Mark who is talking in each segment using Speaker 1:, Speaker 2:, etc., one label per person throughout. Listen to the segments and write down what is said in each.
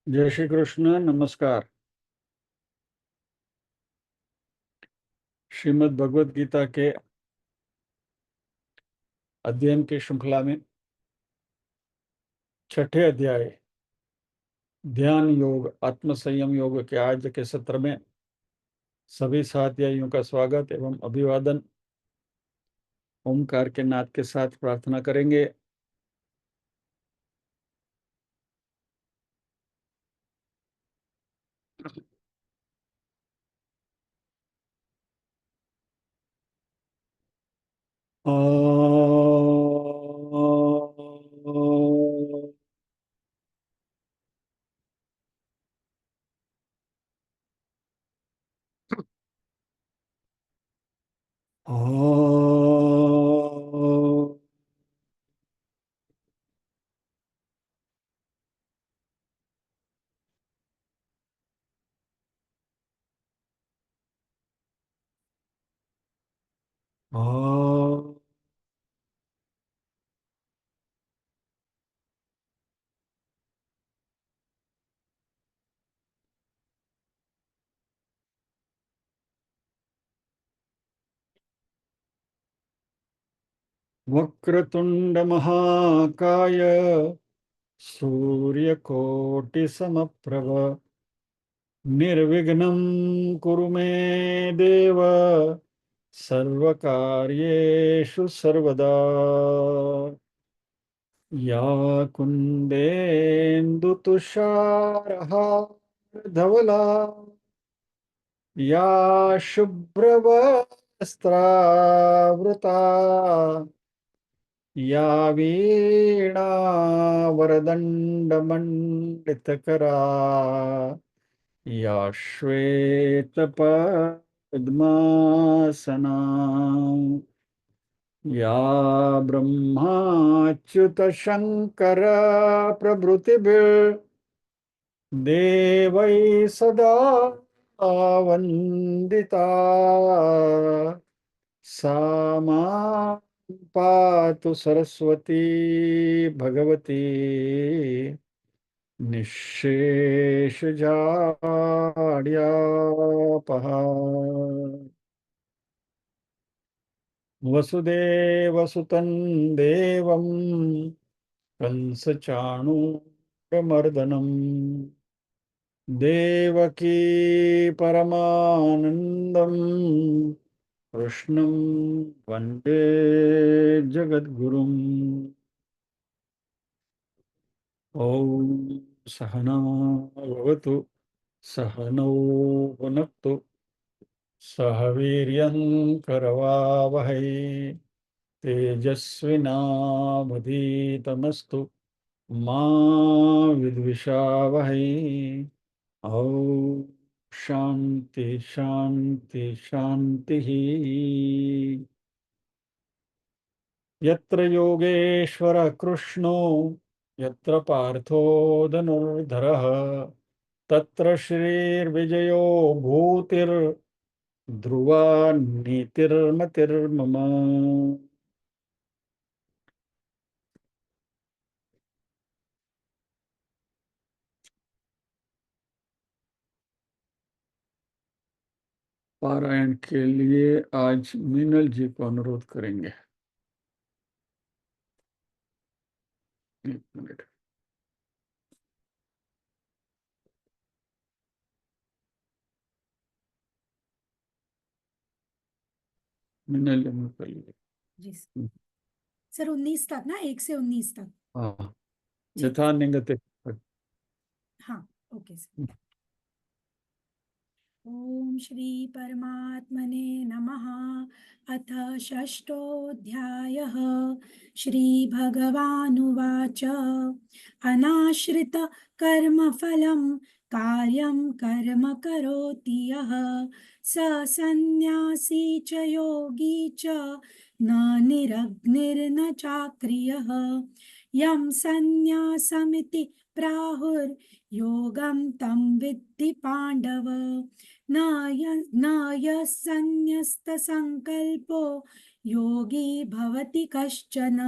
Speaker 1: जय श्री कृष्ण। नमस्कार। श्रीमद् भगवद गीता के अध्ययन की श्रृंखला में छठे अध्याय ध्यान योग आत्म संयम योग के आज के सत्र में सभी साध्यायियों का स्वागत एवं अभिवादन। ओमकार के नाद के साथ प्रार्थना करेंगे। वक्रतुंड महाकाय सूर्यकोटि समप्रभ निर्विघ्नं कुरु मे देव सर्वकार्येषु सर्वदा। या कुन्देन्दु तुषारहारधवला या शुभ्रवस्त्रावृता या वीणावरदण्डमण्डितकरा या श्वेतपद्मासना या ब्रह्माच्युतशङ्कर प्रभृतिभिर्देवैः सदा वन्दिता सा मां पातु सरस्वती भगवती निःशेषजाड्यापहा। वसुदेवसुतं देवं कंसचाणूरमर्दनम् देवकी परमानन्दं कृष्णं वन्दे जगद्गुरुम्। ॐ सहना भवतु सहनौ भुनक्तु सह वीर्यं करवावहै तेजस्विनावधीतमस्तु मा विद्विषावहै। ॐ शांति शांति शांति। यत्र योगेश्वर कृष्णो यत्र पार्थो धनुर्धरः तत्र श्रीर्विजयो भूतिर्ध्रुवा नीतिर्मतिर्मम। पारायण के लिए आज मीनल जी को अनुरोध करेंगे। एक मिनट। मीनल जी कर लीजिए।
Speaker 2: जी सर 19 तक ना 1 से 19 तक।
Speaker 1: हाँ,
Speaker 2: ठीक
Speaker 1: यथा
Speaker 2: है।
Speaker 1: निगते।
Speaker 2: हाँ ओके सर। ओम श्री परमात्मने नमः। अथ षष्ठोऽध्यायः। श्री भगवानुवाच अनाश्रित कर्मफलं कार्यं कर्म करोति यः स सन्न्यासी च योगी च न निरग्निर्न चाक्रियः यं सन्न्यासमिति प्राहुर्योगं तं विद्धि पाण्डव न यः सन्न्यस्तसङ्कल्पो योगी भवति कश्चन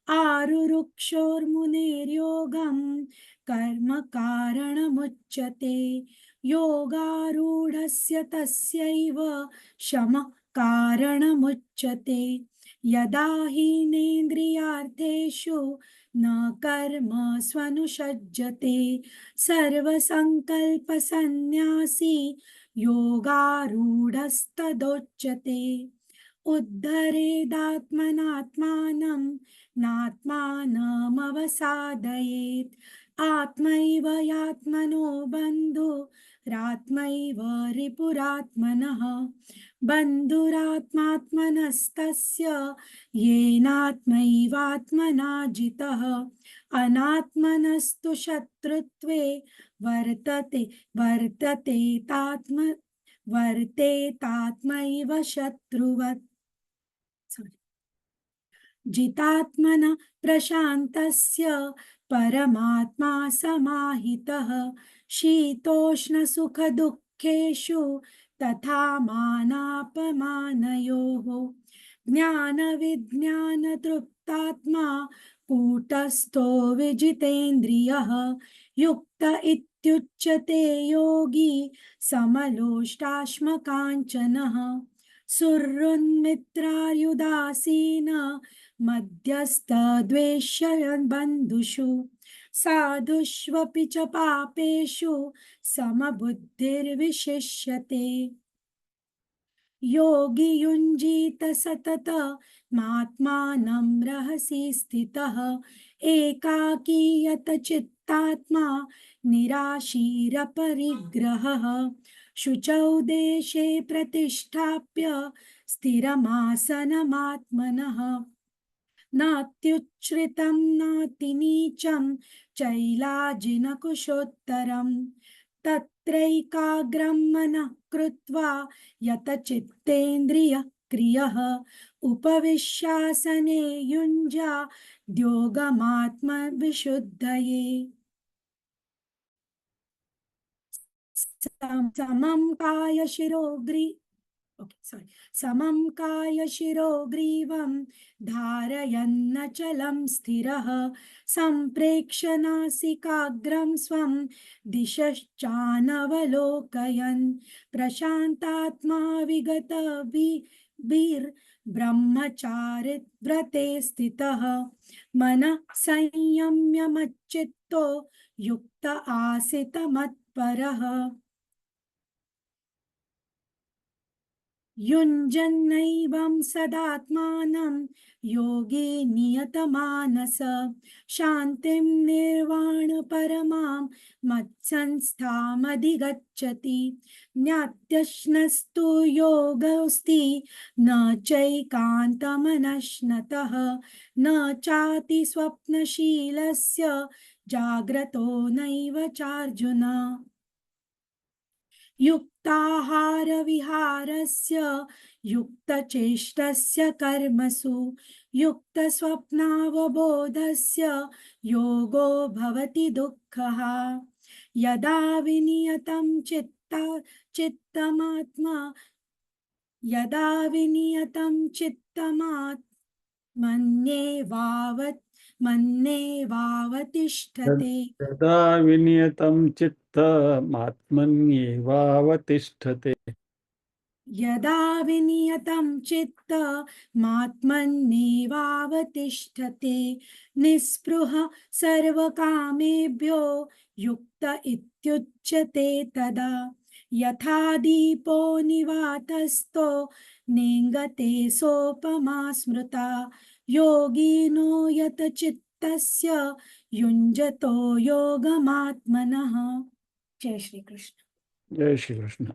Speaker 2: आरुरुक्षोर्मुनेर्योगं कर्म कारणमुच्यते। योगारूढस्य तस्यैव शमः कारणमुच्यते। यदा हीनेन्द्रियार्थेषु न कर्म स्वनुषज्यते सर्वसङ्कल्पसन्न्यासी योगारूढस्तदोच्यते। उद्धरेदात्मनात्मानं नात्मानमवसादयेत्। आत्मैव यात्मनो बन्धुरात्मैव रिपुरात्मनः। बन्धुरात्मात्मनस्तस्य येनात्मैवात्मना जितः। अनात्मनस्तु शत्रुत्वे वर्तते वर्तेतात्मैव शत्रुवत्। जितात्मनः प्रशान्तस्य परमात्मा समाहितः। शीतोष्णसुखदुःखेषु तथा मानापमानयोः। ज्ञानविज्ञानतृप्तात्मा कूटस्थो विजितेन्द्रियः। युक्त इत्युच्यते योगी समलोष्टाश्मकाञ्चनः। सुहृन्मित्रार्युदासीन मध्यस्थद्वेष्य बन्धुषु। साधुष्वपि च पापेषु समबुद्धिर्विशिष्यते। योगी युञ्जीत सततमात्मानं रहसि स्थितः। एकाकी यतचित्तात्मा निराशीरपरिग्रहः। शुचौ देशे प्रतिष्ठाप्य स्थिरमासनमात्मनः। नात्युच्छ्रितं नातिनीचं चैलाजिनकुशोत्तरम्। तत्रैकाग्रं मनः कृत्वा यतचित्तेन्द्रियः क्रियः। उपविश्यासने युञ्ज्याद्योगमात्मविशुद्धये। समं कायशिरो ग्रीवं धारयन्नचलं स्थिरः। सम्प्रेक्ष्य नासिकाग्रं स्वं दिशश्चानवलोकयन्। प्रशान्तात्मा विगतभिर्ब्रह्मचारिव्रते स्थितः। मनः संयम्य मच्चित्तो युक्त आसीत् मत्परः। युञ्जन्नैवं सदात्मानं योगी नियतमानस। शान्तिं निर्वाणपरमां मत्संस्थामधिगच्छति। ज्ञात्यश्नस्तु योगोऽस्ति न चैकान्तमनश्नतः। न चाति स्वप्नशीलस्य जाग्रतो नैव चार्जुन। युक्ताहारविहारस्य युक्तचेष्टस्य कर्मसु युक्तस्वप्नावबोधस्य योगो भवति दुःखः। यदा विनियतं चित्तमात्मन्येवावतिष्ठते।
Speaker 1: यदा विनियतं चित्तमात्मन्येवावतिष्ठते।
Speaker 2: यदा विनियतं चित्तमात्मन्येवावतिष्ठते। निःस्पृहः सर्वकामेभ्यो युक्त इत्युच्यते तदा। यथा दीपो निवातस्थो नेङ्गते सोपमा स्मृता। योगिनो यतचित्तस्य युञ्जतो योगमात्मनः। जय श्री कृष्ण।
Speaker 1: जय श्री कृष्ण।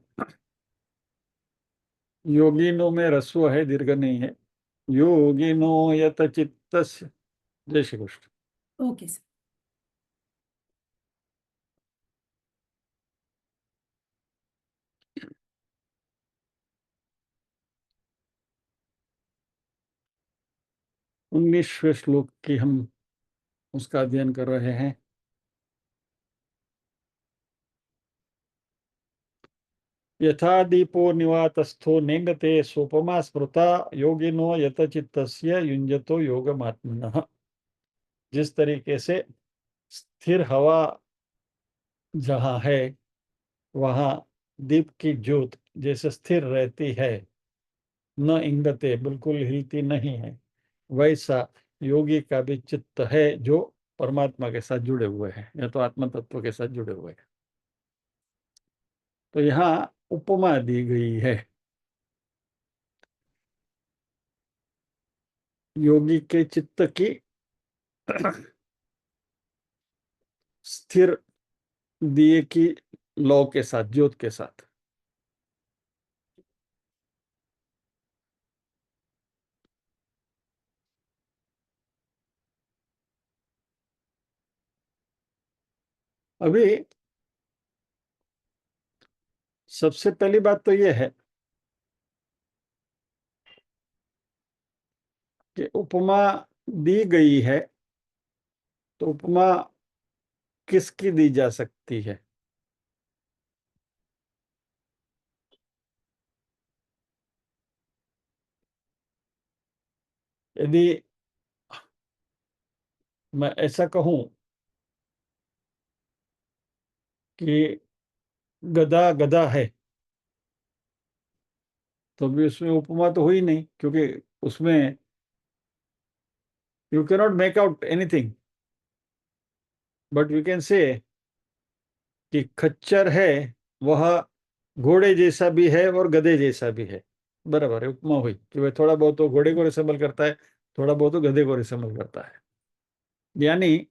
Speaker 1: योगिनो में रस्व है, दीर्घ नहीं है। योगिनो यत चित्तस्य। जय श्री कृष्ण।
Speaker 2: Okay sir.
Speaker 1: उन्नीसवें श्लोक की हम उसका अध्ययन कर रहे हैं। यथा दीपो निवातस्थो नेंगते सोपमा स्मृता योगिनो यत चित्तस्य युंजतो योगमात्मनः। जिस तरीके से स्थिर हवा जहाँ है वहाँ दीप की ज्योत जैसे स्थिर रहती है, न इंगते, बिल्कुल हिलती नहीं है, वैसा योगी का भी चित्त है जो परमात्मा के साथ जुड़े हुए हैं या तो आत्म तत्व के साथ जुड़े हुए हैं। तो यहाँ उपमा दी गई है। योगी के चित्त की स्थिर दिए की लौ के साथ, ज्योत के साथ। अभी सबसे पहली बात तो यह है कि उपमा दी गई है, तो उपमा किसकी दी जा सकती है? यदि मैं ऐसा कहूं कि गधा गधा है, तो भी उसमें उपमा तो हुई नहीं, क्योंकि उसमें you cannot make out anything, but you can say कि खच्चर है, वह घोड़े जैसा भी है और गधे जैसा भी है। बराबर है, उपमा हुई कि वह थोड़ा बहुत तो घोड़े को रिसेंबल करता है, थोड़ा बहुत तो गधे को रिसेंबल करता है। यानी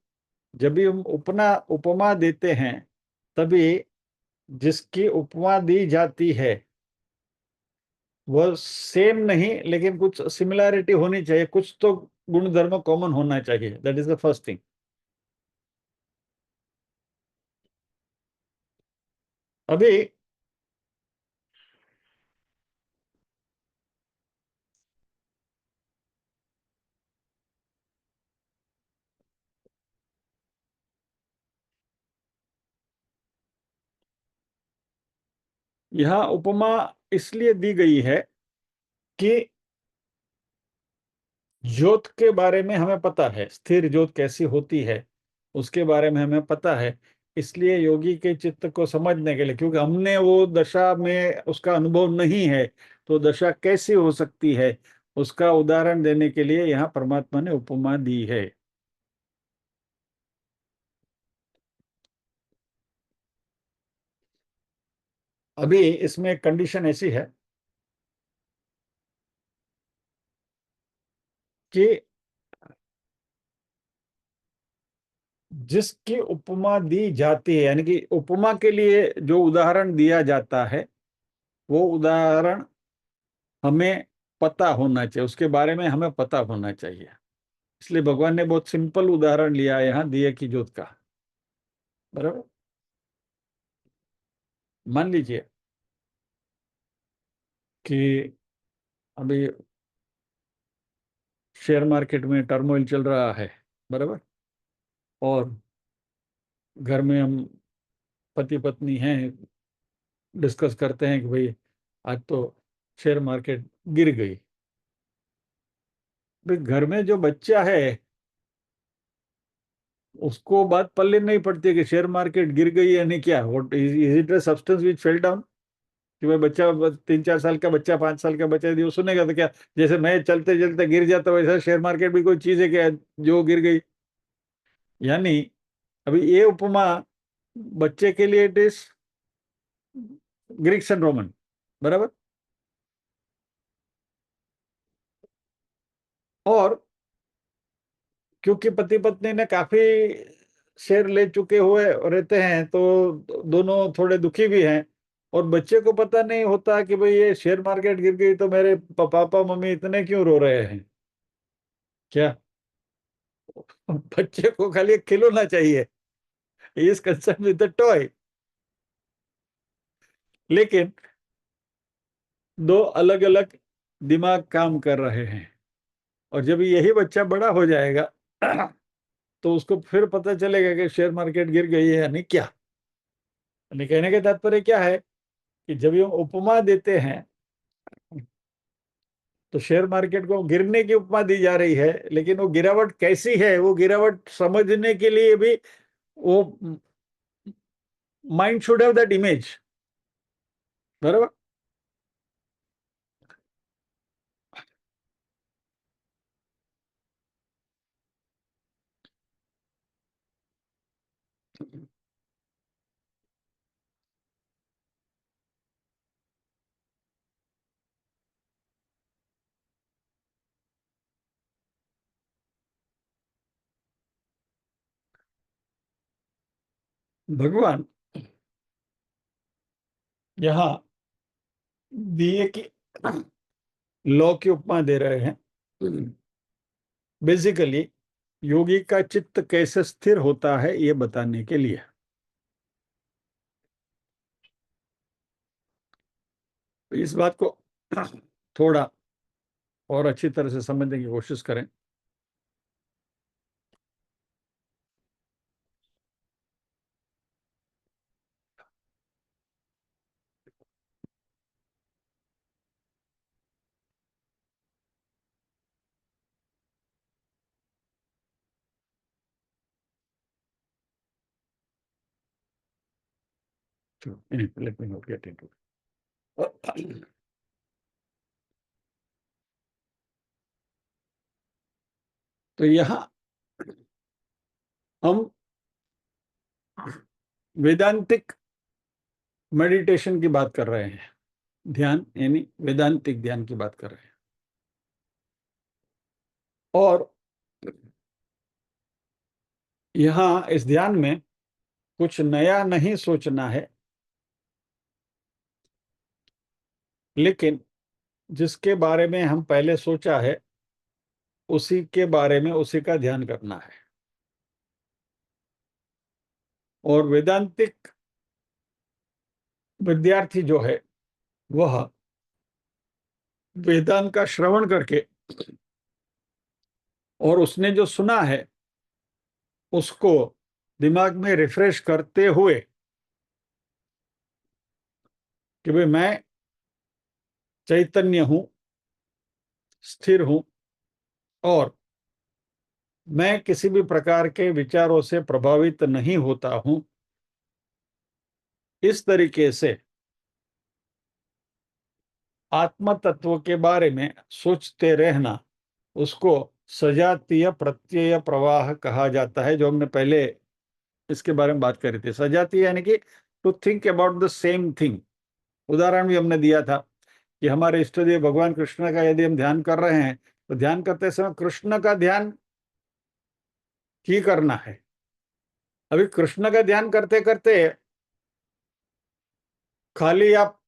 Speaker 1: जब भी हम उपना उपमा देते हैं, तभी जिसकी उपमा दी जाती है वह सेम नहीं, लेकिन कुछ सिमिलैरिटी होनी चाहिए, कुछ तो गुण धर्म कॉमन होना चाहिए। That is the first thing. अभी यह उपमा इसलिए दी गई है कि ज्योत के बारे में हमें पता है, स्थिर ज्योत कैसी होती है उसके बारे में हमें पता है। इसलिए योगी के चित्त को समझने के लिए, क्योंकि हमने वो दशा में उसका अनुभव नहीं है, तो दशा कैसी हो सकती है उसका उदाहरण देने के लिए यहाँ परमात्मा ने उपमा दी है। अभी इसमें एक कंडीशन ऐसी है कि जिसकी उपमा दी जाती है, यानी कि उपमा के लिए जो उदाहरण दिया जाता है, वो उदाहरण हमें पता होना चाहिए, उसके बारे में हमें पता होना चाहिए। इसलिए भगवान ने बहुत सिंपल उदाहरण लिया है यहाँ दिए की ज्योत का। बराबर। मान लीजिए कि अभी शेयर मार्केट में टर्मोइल चल रहा है। बराबर। और घर में हम पति पत्नी हैं, डिस्कस करते हैं कि भाई आज तो शेयर मार्केट गिर गई। भाई घर में जो बच्चा है उसको बात पल्ले नहीं पड़ती है कि शेयर मार्केट गिर गई है, नहीं क्या, what is it a substance which fell down? कि भाई बच्चा 3-4 साल का बच्चा, 5 साल का बच्चा, यदि वो सुनेगा तो क्या, जैसे मैं चलते चलते गिर जाता वैसा शेयर मार्केट भी कोई चीज है क्या जो गिर गई? यानी अभी ये उपमा बच्चे के लिए it is Greeks and Roman. बराबर। और क्योंकि पति पत्नी ने काफी शेयर ले चुके हुए रहते हैं, तो दोनों थोड़े दुखी भी हैं। और बच्चे को पता नहीं होता कि भाई ये शेयर मार्केट गिर गई तो मेरे पापा मम्मी इतने क्यों रो रहे हैं। क्या? बच्चे को खाली एक खिलौना चाहिए, is concern with the toy. लेकिन दो अलग अलग दिमाग काम कर रहे हैं। और जब यही बच्चा बड़ा हो जाएगा तो उसको फिर पता चलेगा कि शेयर मार्केट गिर गई है यानी क्या। यानी कहने का तात्पर्य क्या है कि जब ये उपमा देते हैं तो शेयर मार्केट को गिरने की उपमा दी जा रही है, लेकिन वो गिरावट कैसी है वो गिरावट समझने के लिए भी वो mind should have that image, बराबर। भगवान यहाँ दिए की लॉ की उपमा दे रहे हैं। बेसिकली योगी का चित्त कैसे स्थिर होता है ये बताने के लिए। तो इस बात को थोड़ा और अच्छी तरह से समझने की कोशिश करें। Let me not get into. तो यहाँ हम वेदांतिक मेडिटेशन की बात कर रहे हैं, ध्यान यानी वेदांतिक ध्यान की बात कर रहे हैं। और यहाँ इस ध्यान में कुछ नया नहीं सोचना है, लेकिन जिसके बारे में हम पहले सोचा है उसी के बारे में उसी का ध्यान करना है। और वेदांतिक विद्यार्थी जो है वह वेदांत का श्रवण करके और उसने जो सुना है उसको दिमाग में रिफ्रेश करते हुए कि भाई मैं चैतन्य हूं, स्थिर हूं, और मैं किसी भी प्रकार के विचारों से प्रभावित नहीं होता हूं, इस तरीके से आत्म तत्व के बारे में सोचते रहना, उसको सजातीय प्रत्यय प्रवाह कहा जाता है, जो हमने पहले इसके बारे में बात करी थी। सजातीय यानी कि to think about the same thing. उदाहरण भी हमने दिया था कि हमारे इष्ट देव भगवान कृष्ण का यदि हम ध्यान कर रहे हैं तो ध्यान करते समय कृष्ण का ध्यान ही करना है। अभी कृष्ण का ध्यान करते करते खाली आप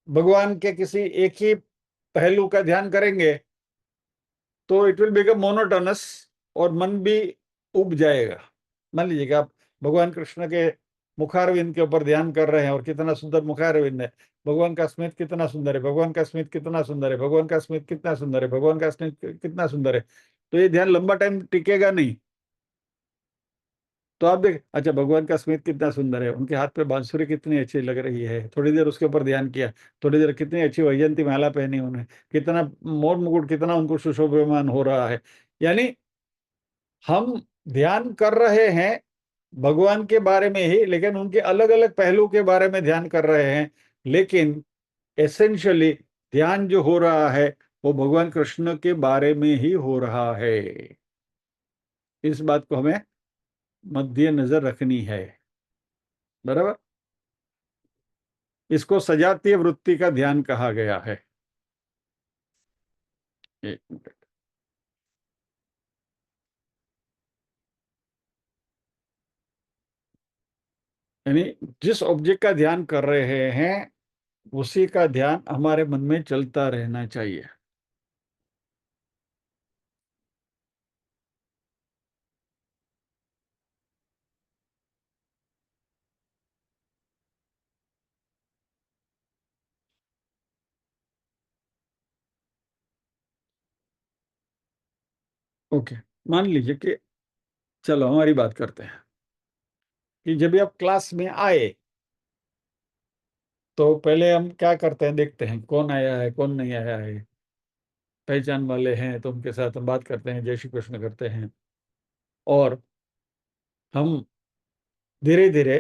Speaker 1: भगवान के किसी एक ही पहलू का ध्यान करेंगे तो इट विल बिकम मोनोटोनस और मन भी उब जाएगा। मान लीजिए कि आप भगवान कृष्ण के मुखारविंद के ऊपर ध्यान कर रहे हैं और कितना सुंदर मुखारविंद है, भगवान का स्मित कितना सुंदर है, भगवान का स्मित कितना सुंदर है, भगवान का स्मित कितना सुंदर है, भगवान का स्मित कितना सुंदर है, तो ये ध्यान लंबा टाइम टिकेगा नहीं। तो आप देख, अच्छा भगवान का स्मित कितना सुंदर है, उनके हाथ पे बांसुरी कितनी अच्छी लग रही है, थोड़ी देर उसके ऊपर ध्यान किया, थोड़ी देर कितनी अच्छी वैजयंती माला पहनी उन्हें, कितना मोर मुकुट कितना उनको सुशोभमान हो रहा है। यानी हम ध्यान कर रहे हैं भगवान के बारे में ही, लेकिन उनके अलग अलग पहलू के बारे में ध्यान कर रहे हैं, लेकिन एसेंशियली ध्यान जो हो रहा है वो भगवान कृष्ण के बारे में ही हो रहा है। इस बात को हमें मध्य नजर रखनी है, बराबर। इसको सजातीय वृत्ति का ध्यान कहा गया है। एक मिनट। यानी जिस ऑब्जेक्ट का ध्यान कर रहे हैं उसी का ध्यान हमारे मन में चलता रहना चाहिए। ओके, मान लीजिए कि चलो हमारी बात करते हैं कि जब भी आप क्लास में आए तो पहले हम क्या करते हैं, देखते हैं कौन आया है कौन नहीं आया है, पहचान वाले हैं तो उनके साथ हम बात करते हैं, जय श्री कृष्ण करते हैं, और हम धीरे धीरे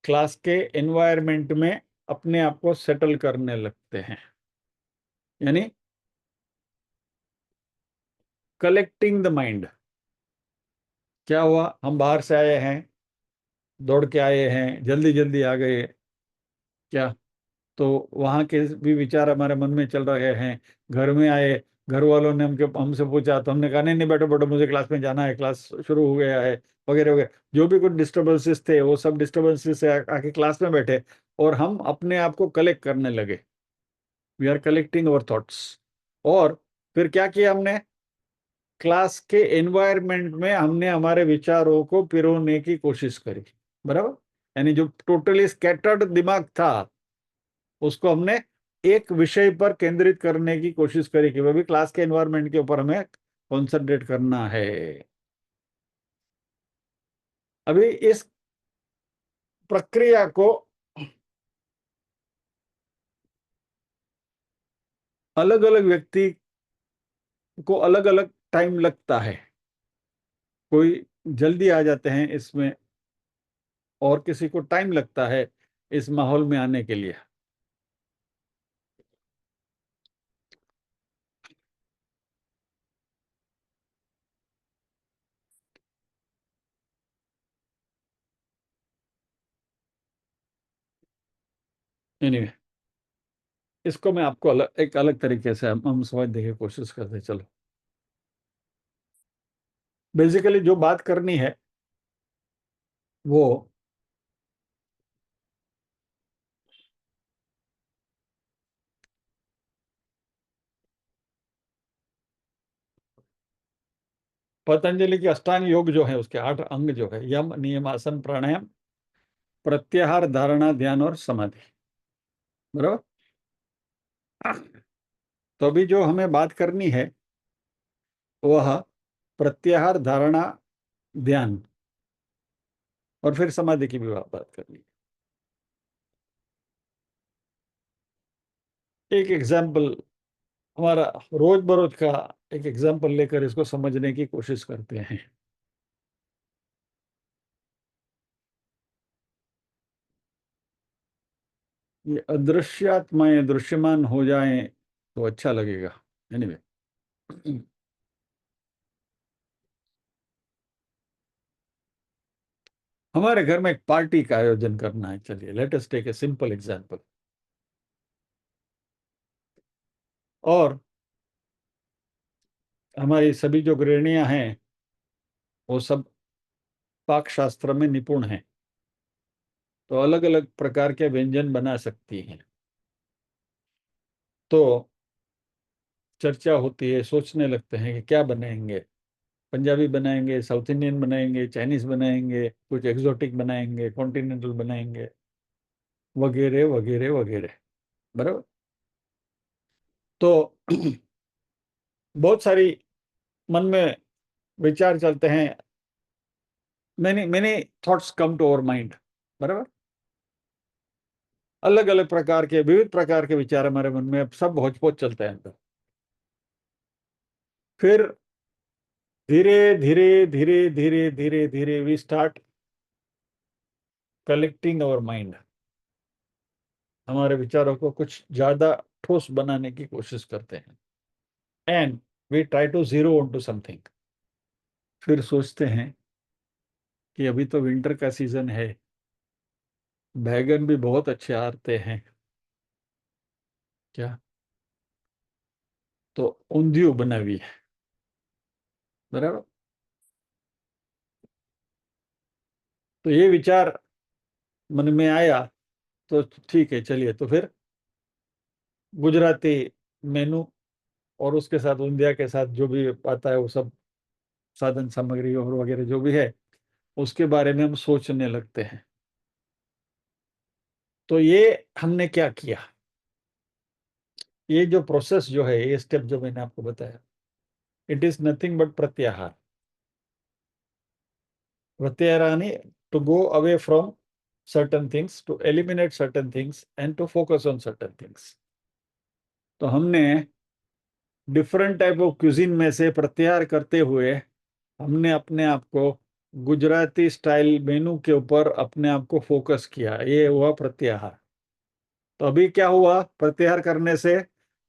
Speaker 1: क्लास के एनवायरनमेंट में अपने आप को सेटल करने लगते हैं, यानी कलेक्टिंग द माइंड। क्या हुआ, हम बाहर से आए हैं, दौड़ के आए हैं, जल्दी जल्दी आ गए, क्या, तो वहां के भी विचार हमारे मन में चल रहे हैं। घर में आए, घर वालों ने हमसे पूछा तो हमने कहा नहीं नहीं, बैठो बैठो, मुझे क्लास में जाना है, क्लास शुरू हो गया है, वगैरह वगैरह। जो भी कुछ डिस्टर्बेंसेस थे वो सब डिस्टर्बेंसेस से आके क्लास में बैठे, और हम अपने आप को कलेक्ट करने लगे। We are collecting our thoughts. और फिर क्या किया हमने, क्लास के एनवायरनमेंट में हमने हमारे विचारों को पिरोने की कोशिश करी, बराबर। यानी जो टोटली स्कैटर्ड दिमाग था, उसको हमने एक विषय पर केंद्रित करने की कोशिश करी कि वह भी क्लास के एनवायरनमेंट के ऊपर हमें कॉन्सेंट्रेट करना है। अभी इस प्रक्रिया को अलग अलग व्यक्ति को अलग अलग टाइम लगता है। कोई जल्दी आ जाते हैं इसमें, और किसी को टाइम लगता है इस माहौल में आने के लिए। एनीवे, इसको मैं आपको एक अलग तरीके से हम समझने की कोशिश करते हैं। चलो, बेसिकली जो बात करनी है वो पतंजलि की अष्टांग योग जो है, उसके 8 अंग जो है, यम, नियम, आसन, प्राणायाम, प्रत्याहार, धारणा, ध्यान और समाधि, बराबर। तो अभी जो हमें बात करनी है वह प्रत्याहार, धारणा, ध्यान और फिर समाधि की भी बात करनी है। एक एग्जाम्पल, हमारा रोज बरोज का एक एग्जाम्पल लेकर इसको समझने की कोशिश करते हैं। ये अदृश्य आत्माएं दृश्यमान हो जाएं तो अच्छा लगेगा। एनीवे, हमारे घर में एक पार्टी का आयोजन करना है। चलिए, let us take a simple example. और हमारी सभी जो गृहिणियां हैं वो सब पाक शास्त्र में निपुण हैं, तो अलग अलग प्रकार के व्यंजन बना सकती हैं। तो चर्चा होती है, सोचने लगते हैं कि क्या बनाएंगे। पंजाबी बनाएंगे, साउथ इंडियन बनाएंगे, चाइनीज बनाएंगे, कुछ एक्सोटिक बनाएंगे, कॉन्टिनेंटल बनाएंगे, वगैरह वगैरह वगैरह, बराबर। तो बहुत सारी मन में विचार चलते हैं, many many thoughts come to our mind, बराबर। अलग अलग प्रकार के, विविध प्रकार के विचार हमारे मन में अब सब होच पोच चलते हैं अंदर। फिर धीरे धीरे धीरे धीरे धीरे धीरे we start collecting our mind. हमारे विचारों को कुछ ज्यादा ठोस बनाने की कोशिश करते हैं, and we try to zero on to something. फिर सोचते हैं कि अभी तो विंटर का सीजन है, बैगन भी बहुत अच्छे आते हैं, क्या, तो ऊंधियो बनावी है, बराबर। तो ये विचार मन में आया, तो ठीक है, चलिए, तो फिर गुजराती मेनू और उसके साथ ऊंधिया के साथ जो भी आता है वो सब साधन सामग्री और वगैरह जो भी है, उसके बारे में हम सोचने लगते हैं। तो ये हमने क्या किया, ये जो प्रोसेस जो है, ये स्टेप जो मैंने आपको बताया, it is nothing but pratyahara. प्रत्याहारानी, to go away from certain things, to eliminate certain things and to focus on certain things। तो हमने डिफरेंट टाइप ऑफ क्यूजिन में से प्रत्याहार करते हुए हमने अपने आप को गुजराती स्टाइल मेनू के ऊपर अपने आप को फोकस किया, ये हुआ प्रत्याहार। तो अभी क्या हुआ, प्रत्याहार करने से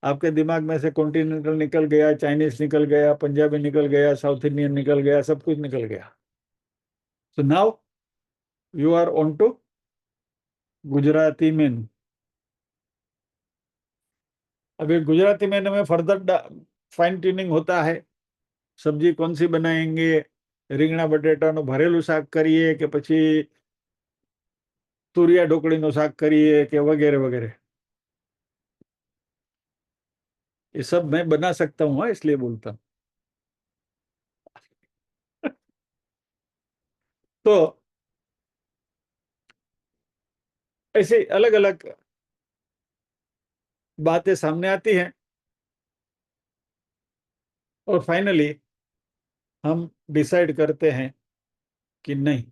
Speaker 1: आपके दिमाग में से कॉन्टिनेंटल निकल गया, चाइनीज निकल गया, पंजाबी निकल गया, साउथ इंडियन निकल गया, सब कुछ निकल गया। So now you are on to Gujarati menu. अभी गुजराती मेनू में फर्दर फाइन ट्यूनिंग होता है। सब्जी कौन सी बनाएंगे, રીંગણા બટેટાનું ભરેલું શાક કરીએ કે પછી તુરિયા ઢોકળીનું શાક કરીએ કે વગેરે વગેરે, ये सब मैं बना सकता हूँ, हाँ, इसलिए बोलता हूँ। तो ऐसे अलग अलग बातें सामने आती हैं और फाइनली हम डिसाइड करते हैं कि नहीं,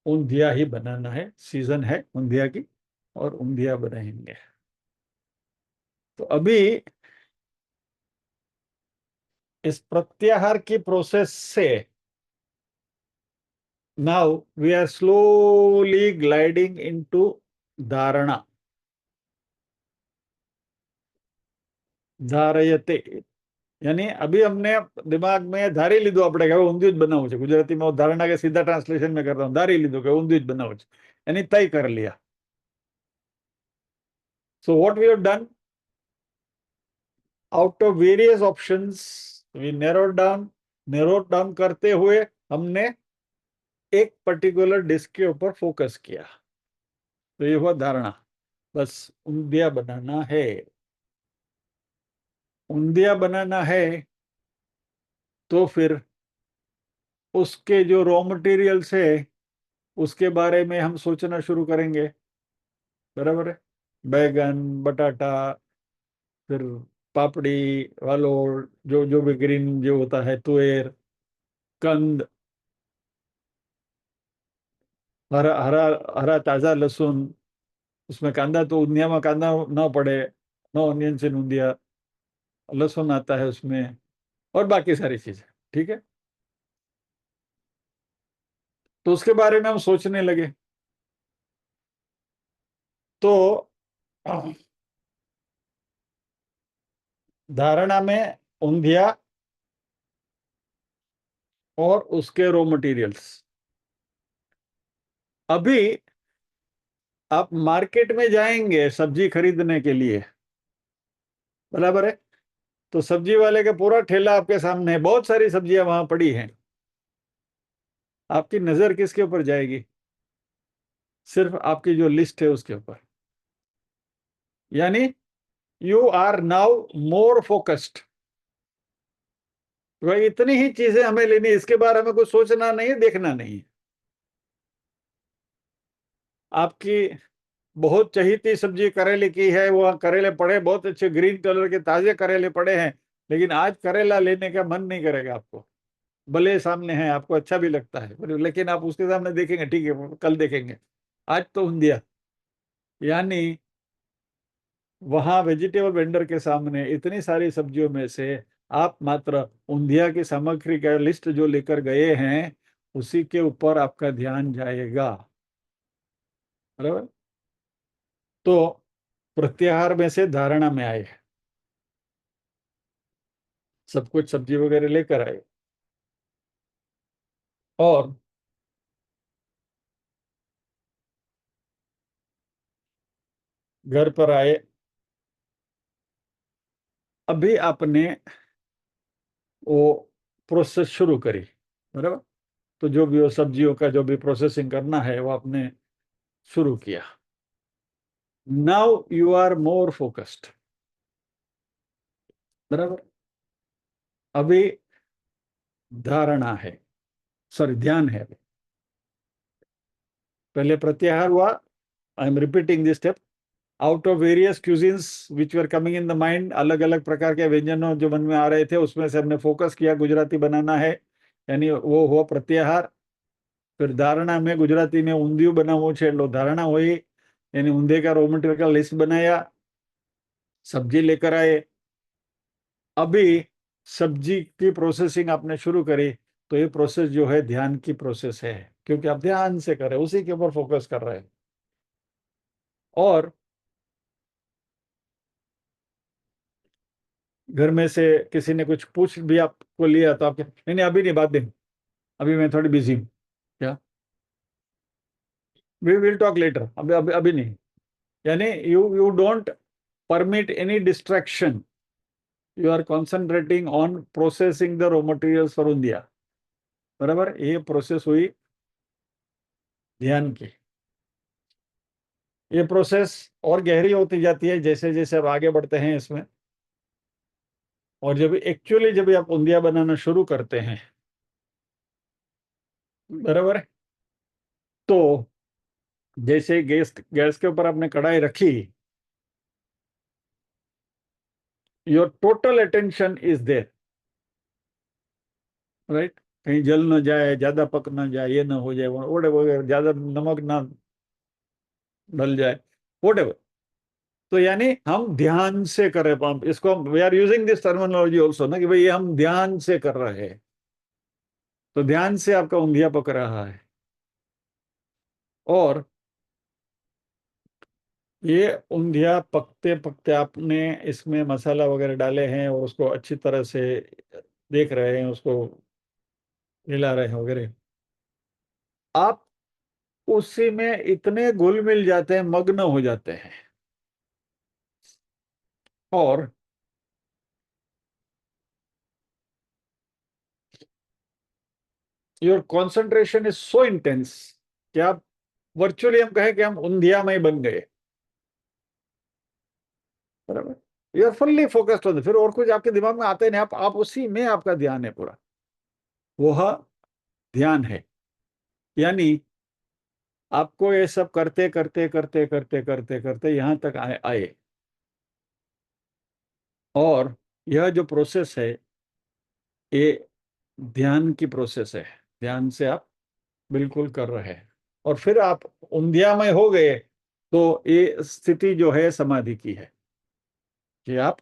Speaker 1: ऊंधिया ही बनाना है, सीजन है ऊंधिया की और ऊंधिया बनाएंगे। तो अभी इस प्रत्याहार की प्रोसेस से now we are slowly gliding into dharana, धारयते। यानी अभी हमने दिमाग में धारी लीधो આપણે કે ઊંધિયું જ બનાવવું છે, ગુજરાતીમાં હું ધારણા કે સીધા ટ્રાન્સલેશન में करता हूँ, धारी लीधो કે ઊંધિયું જ બનાવવું છે, यानी तय कर लिया। So what we have done, out of various options we narrowed down करते हुए हमने एक पर्टिकुलर डिश के ऊपर फोकस किया। तो ये हुआ धारणा, बस ऊंधिया बनाना है। ऊंधिया बनाना है तो फिर उसके जो रॉ मटेरियल्स है उसके बारे में हम सोचना शुरू करेंगे, बराबर है। बैगन, बटाटा, फिर पापड़ी, वालोर, जो जो भी ग्रीन जो होता है, तुअर, कंद, हरा हरा हरा ताजा लहसुन, उसमें कांदा, तो ऊंधिया में कांदा ना पड़े, नो ऑनियंस इन ऊंधिया, लहसुन आता है उसमें, और बाकी सारी चीजें, ठीक है। तो उसके बारे में हम सोचने लगे। तो धारणा में ऊंधिया और उसके रॉ मटेरियल्स। अभी आप मार्केट में जाएंगे सब्जी खरीदने के लिए, बराबर है, तो सब्जी वाले का पूरा ठेला आपके सामने है, बहुत सारी सब्जियां वहां पड़ी हैं। आपकी नजर किसके ऊपर जाएगी, सिर्फ आपकी जो लिस्ट है उसके ऊपर। यानी you are now more focused. भाई इतनी ही चीजें हमें लेनी, इसके बारे में कुछ सोचना नहीं, देखना नहीं। आपकी बहुत चहीती सब्जी करेले की है, वो करेले पड़े बहुत अच्छे ग्रीन कलर के ताजे करेले पड़े हैं, लेकिन आज करेला लेने का मन नहीं करेगा आपको, भले सामने है, आपको अच्छा भी लगता है, लेकिन आप उसके सामने देखेंगे, ठीक है कल देखेंगे, आज तो ऊंधिया। यानी वहां वेजिटेबल वेंडर के सामने इतनी सारी सब्जियों में से आप मात्र ऊंधिया की सामग्री का लिस्ट जो लेकर गए हैं उसी के ऊपर आपका ध्यान जाएगा, बराबर। तो प्रत्याहार में से धारणा में आए, सब कुछ सब्जी वगैरह लेकर आए और घर पर आए। अभी आपने वो प्रोसेस शुरू करी, बराबर। तो जो भी वो सब्जियों का जो भी प्रोसेसिंग करना है वो आपने शुरू किया। Now you are more focused, बराबर। अभी धारणा है, सॉरी ध्यान है। पहले प्रत्याहार हुआ, I am repeating this step. Out of various cuisines which were coming in the mind, अलग अलग प्रकार के व्यंजनों जो मन में आ रहे थे उसमें से हमने फोकस किया, गुजराती बनाना है, यानी वो हुआ प्रत्याहार। फिर धारणा में गुजराती में ઊંધિયું બનાવવું છે એટલે धारणा हुई, यानी ऊंधे का रॉ मटेरियल का लिस्ट बनाया, सब्जी लेकर आए। अभी सब्जी की प्रोसेसिंग आपने शुरू करी, तो ये प्रोसेस जो है ध्यान की प्रोसेस है, क्योंकि आप ध्यान से कर रहे हैं, उसी के ऊपर फोकस कर रहे हैं। और घर में से किसी ने कुछ पूछ भी आपको लिया तो आपके नहीं नहीं अभी नहीं, बात दें, अभी मैं थोड़ी बिजी हूँ, क्या, वी विल टॉक लेटर, अभी अभी अभी नहीं। यानी you you don't permit any distraction, you are concentrating on processing the raw materials for India. बराबर, ये प्रोसेस हुई ध्यान की। ये प्रोसेस और गहरी होती जाती है जैसे जैसे आप आगे बढ़ते हैं इसमें। और जब एक्चुअली जब आप उंदिया बनाना शुरू करते हैं, बराबर है, तो जैसे गैस गैस के ऊपर आपने कढ़ाई रखी, your total attention is there, right. कहीं जल ना जाए, ज्यादा पक ना जाए, ये ना हो जाए, वोट वगैरह, ज्यादा नमक ना डल जाए, वोट। तो यानी हम ध्यान से कर रहे हैं, हम इसको we are using this terminology also ना, कि भाई ये हम ध्यान से कर रहे हैं। तो ध्यान से आपका उंधिया पक रहा है। और ये उंधिया पकते पकते आपने इसमें मसाला वगैरह डाले हैं और उसको अच्छी तरह से देख रहे हैं, उसको हिला रहे हैं वगैरह, आप उसी में इतने घुल मिल जाते हैं, मग्न हो जाते हैं। और your concentration is so intense कि आप वर्चुअली, हम कहें कि हम उंधिया में ही बन गए। बराबर, you are fully focused on, फिर और कुछ आपके दिमाग में आते नहीं, आप उसी में आपका ध्यान है पूरा, वह ध्यान है। यानी आपको ये सब करते करते करते करते करते करते यहां तक आए। और यह जो प्रोसेस है, ये ध्यान की प्रोसेस है। ध्यान से आप बिल्कुल कर रहे हैं, और फिर आप उंधिया में हो गए, तो ये स्थिति जो है समाधि की है, कि आप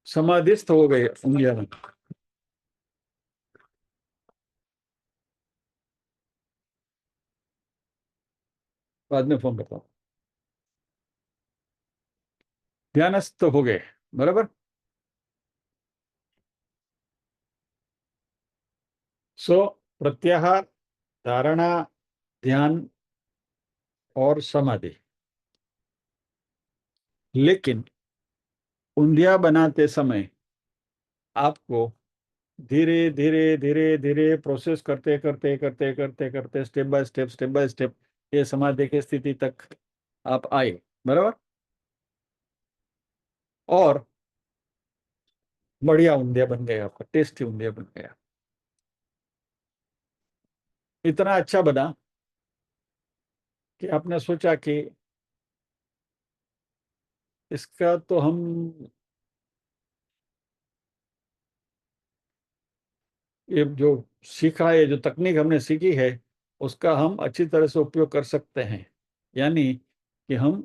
Speaker 1: समाधिस्थ हो गए उंधिया में। बाद में फोन करता हूँ। ध्यानस्थ हो गए, बराबर। सो प्रत्याहार, धारणा, ध्यान और समाधि। लेकिन उंधिया बनाते समय आपको धीरे धीरे धीरे धीरे प्रोसेस करते करते करते करते करते स्टेप बाय स्टेप ये समाधि की स्थिति तक आप आए, बराबर। और बढ़िया उंधिया बन गया, आपका टेस्टी उंधिया बन गया। इतना अच्छा बना कि आपने सोचा कि इसका तो हम, ये जो सीखा है, जो तकनीक हमने सीखी है, उसका हम अच्छी तरह से उपयोग कर सकते हैं। यानी कि हम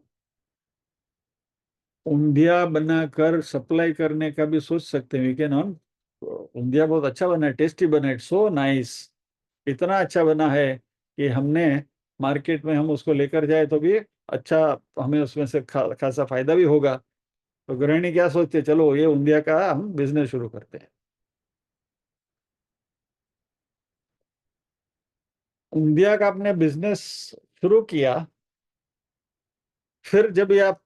Speaker 1: ऊंधिया बनाकर सप्लाई करने का भी सोच सकते हैं, वी कैन ऑन। ऊंधिया बहुत अच्छा बना है, टेस्टी बना है, सो नाइस। इतना अच्छा बना है कि हमने मार्केट में हम उसको लेकर जाए तो भी अच्छा, हमें उसमें से खासा फायदा भी होगा। तो गृहिणी क्या सोचते हैं, चलो ये ऊंधिया का हम बिजनेस शुरू करते हैं। ऊंधिया का आपने बिजनेस शुरू किया, फिर जब ये आप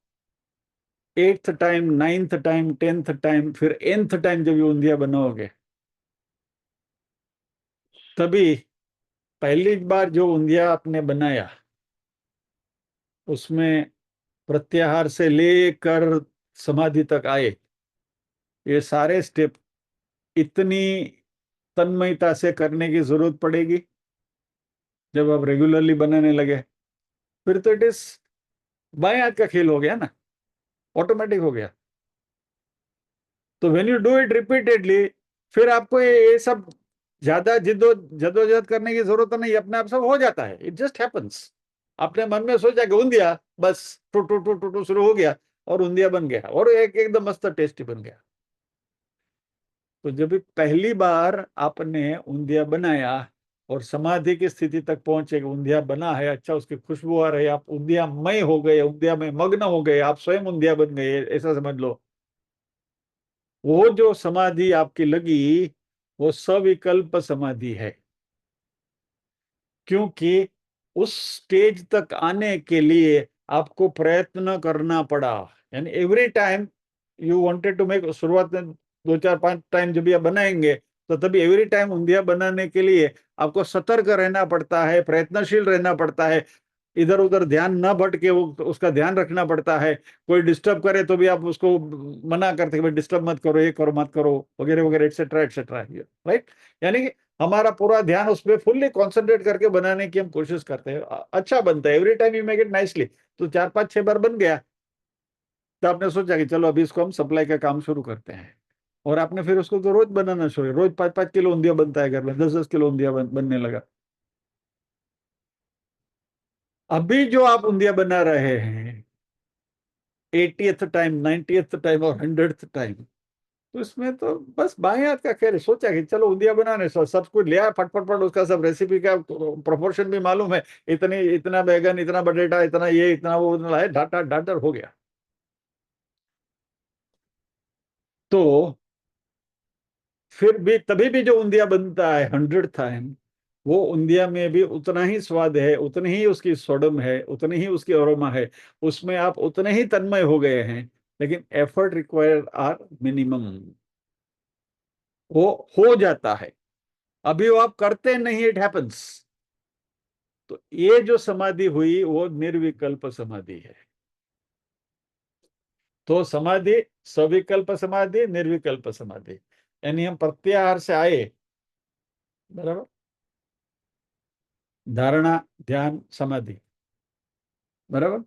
Speaker 1: 8th time, 9th time, 10th time, फिर nth टाइम जब ये ऊंधिया बनाओगे, तभी पहली बार जो ऊंधिया आपने बनाया, उसमें प्रत्याहार से लेकर समाधि तक आए, ये सारे स्टेप इतनी तन्मयता से करने की जरूरत पड़ेगी। जब आप रेगुलरली बनाने लगे, फिर तो इट इज बाएं हाथ का खेल हो गया ना, ऑटोमेटिक हो गया। तो when you do it repeatedly, फिर आपको ये सब ज्यादा जद्दोजहद करने की जरूरत नहीं, अपने आप सब हो जाता है, इट जस्ट हैपन्स। आपने मन में सोचा कि ऊंधिया, बस टू टू टू टू टू शुरू हो गया, और ऊंधिया बन गया, और एकदम मस्त टेस्टी बन गया। तो जब भी पहली बार आपने ऊंधिया बनाया और समाधि की स्थिति तक पहुंचे, ऊंधिया बना है, अच्छा उसकी खुशबू आ रही है, आप ऊंधिया मय हो गए, ऊंधिया में मग्न हो गए, आप स्वयं ऊंधिया बन गए, ऐसा समझ लो। वो जो समाधि आपकी लगी वो सविकल्प समाधि है, क्योंकि उस स्टेज तक आने के लिए आपको प्रयत्न करना पड़ा। यानी every time you wanted to make, शुरुआत में 2 4 5 टाइम जब ये बनाएंगे तो तभी एवरी टाइम ऊंधिया बनाने के लिए आपको सतर्क रहना पड़ता है, प्रयत्नशील रहना पड़ता है, इधर उधर ध्यान न भटके वो उसका ध्यान रखना पड़ता है। कोई डिस्टर्ब करे तो भी आप उसको मना करते हैं, भाई डिस्टर्ब मत करो, ये करो मत करो, वगैरह वगैरह, एक्सेट्रा एक्सेट्रा, राइट। यानी कि हमारा पूरा ध्यान उस पर फुल्ली कॉन्सेंट्रेट करके बनाने की हम कोशिश करते हैं, अच्छा बनता है, every time you make it nicely. तो 4 5 6 बार बन गया, तो आपने सोचा कि चलो अभी इसको हम सप्लाई का काम शुरू करते हैं, और आपने फिर उसको तो रोज बनाना शुरू, रोज 5 5 किलो ऊंधिया बनता है घर में, 10 10 किलो ऊंधिया बनने लगा। अभी जो आप ऊंधिया बना रहे हैं 80th टाइम, 90th टाइम और 100th टाइम, तो इसमें तो बस बाएं हाथ का खेल है। सोचा कि चलो ऊंधिया बनाने, सब कुछ लिया, फट फट फट, उसका सब रेसिपी का प्रोपोर्शन भी मालूम है, इतनी, इतना बैगन, इतना बटेटा, इतना ये, इतना वो, इतना है, डाटा डाटर हो गया। तो फिर भी तभी भी जो ऊंधिया बनता है 100th टाइम, वो ऊंधिया में भी उतना ही स्वाद है, उतनी ही उसकी सोडम है, उतनी ही उसकी अरोमा है, उसमें आप उतने ही तन्मय हो गए हैं, लेकिन एफर्ट रिक्वायर्ड आर मिनिमम। वो हो जाता है, अभी वो आप करते नहीं, इट हैपन्स। तो ये जो समाधि हुई वो निर्विकल्प समाधि है। तो समाधि, सविकल्प समाधि, निर्विकल्प समाधि, यानी हम प्रत्याहार से आए, बराबर, धारणा, ध्यान, समाधि, बराबर।